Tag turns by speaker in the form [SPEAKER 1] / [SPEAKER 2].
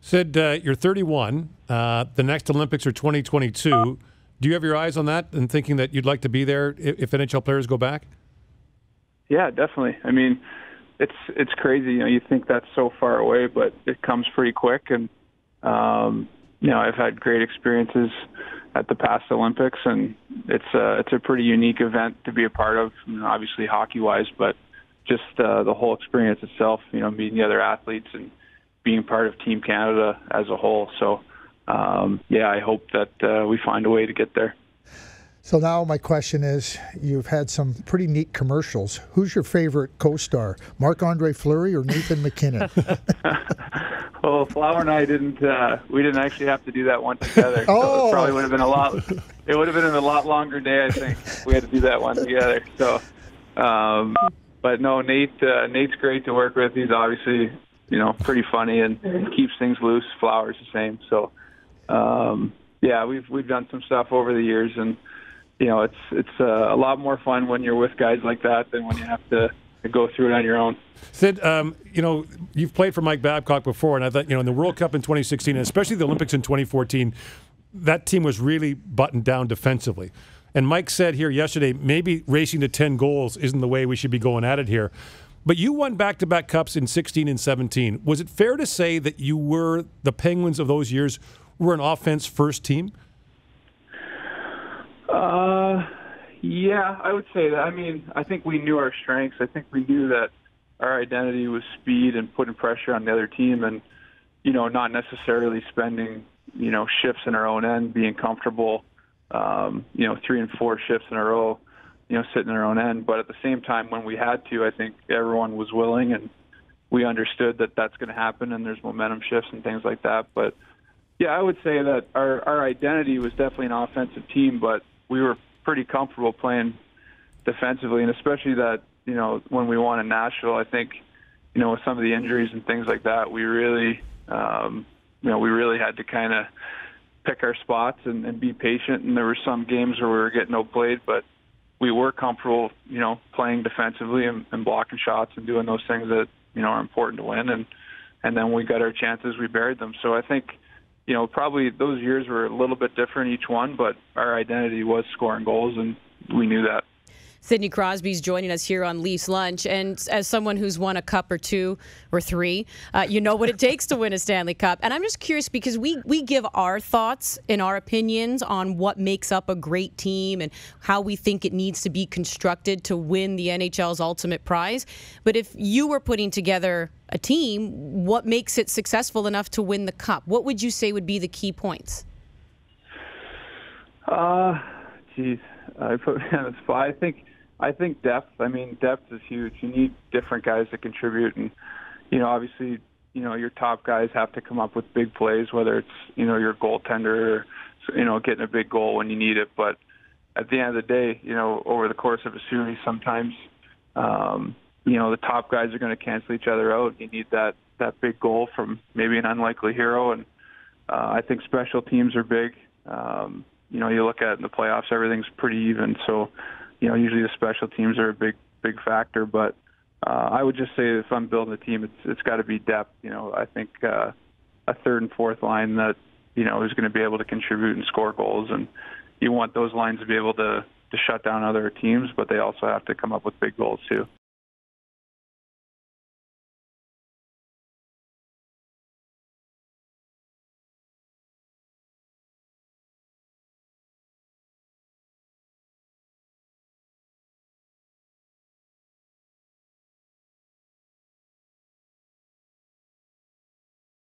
[SPEAKER 1] Sid, you're 31. The next Olympics are 2022. Do you have your eyes on that and thinking that you'd like to be there if NHL players go back?
[SPEAKER 2] Yeah, definitely. I mean, it's crazy. You think that's so far away, but it comes pretty quick. And I've had great experiences at the past Olympics, and it's a pretty unique event to be a part of. Obviously hockey-wise, but just the whole experience itself. Meeting the other athletes and being part of Team Canada as a whole. So, I hope that we find a way to get there.
[SPEAKER 3] So now my question is, you've had some pretty neat commercials. Who's your favorite co-star, Marc-Andre Fleury or Nathan MacKinnon?
[SPEAKER 2] Well, Flower and I didn't actually have to do that one together. So it probably would have been it would have been a lot longer day, I think, if we had to do that one together. So, but no, Nate's great to work with. He's obviously, pretty funny and keeps things loose. Flower's the same. So, we've done some stuff over the years, and it's a lot more fun when you're with guys like that than when you have to go through it on your own.
[SPEAKER 1] Sid, you've played for Mike Babcock before, and I thought, in the World Cup in 2016, and especially the Olympics in 2014, that team was really buttoned down defensively. And Mike said here yesterday, maybe racing to 10 goals isn't the way we should be going at it here. But you won back-to-back cups in 16 and 17. Was it fair to say that you were, the Penguins of those years, were an offense-first team?
[SPEAKER 2] Yeah, I would say that. I mean, I think we knew our strengths. I think we knew that our identity was speed and putting pressure on the other team and, not necessarily spending, shifts in our own end, being comfortable, 3 and 4 shifts in a row, sitting in our own end. But at the same time, when we had to, I think everyone was willing and we understood that that's going to happen and there's momentum shifts and things like that. But, yeah, I would say that our identity was definitely an offensive team, but we were pretty comfortable playing defensively, and especially that, when we won in Nashville, I think, with some of the injuries and things like that, we really, we really had to kind of pick our spots and be patient. And there were some games where we were getting outplayed, but we were comfortable, playing defensively and blocking shots and doing those things that, are important to win. And then when we got our chances, we buried them. So I think, probably those years were a little bit different each one, but our identity was scoring goals, and we knew that.
[SPEAKER 4] Sidney Crosby's joining us here on Leafs Lunch, and as someone who's won a cup or 2 or 3, you know what it takes to win a Stanley Cup. And I'm just curious because we give our thoughts and our opinions on what makes up a great team and how we think it needs to be constructed to win the NHL's ultimate prize. But if you were putting together a team, what makes it successful enough to win the cup? What would you say would be the key points?
[SPEAKER 2] I put me on the spot. I think depth. I mean, depth is huge. You need different guys to contribute, and obviously, your top guys have to come up with big plays, whether it's your goaltender or getting a big goal when you need it. But at the end of the day, over the course of a series, sometimes the top guys are going to cancel each other out. You need that big goal from maybe an unlikely hero, and I think special teams are big. You look at it in the playoffs, everything's pretty even. So, usually the special teams are a big factor. But I would just say if I'm building a team, it's got to be depth. I think a third and fourth line that, is going to be able to contribute and score goals. And you want those lines to be able to shut down other teams, but they also have to come up with big goals too.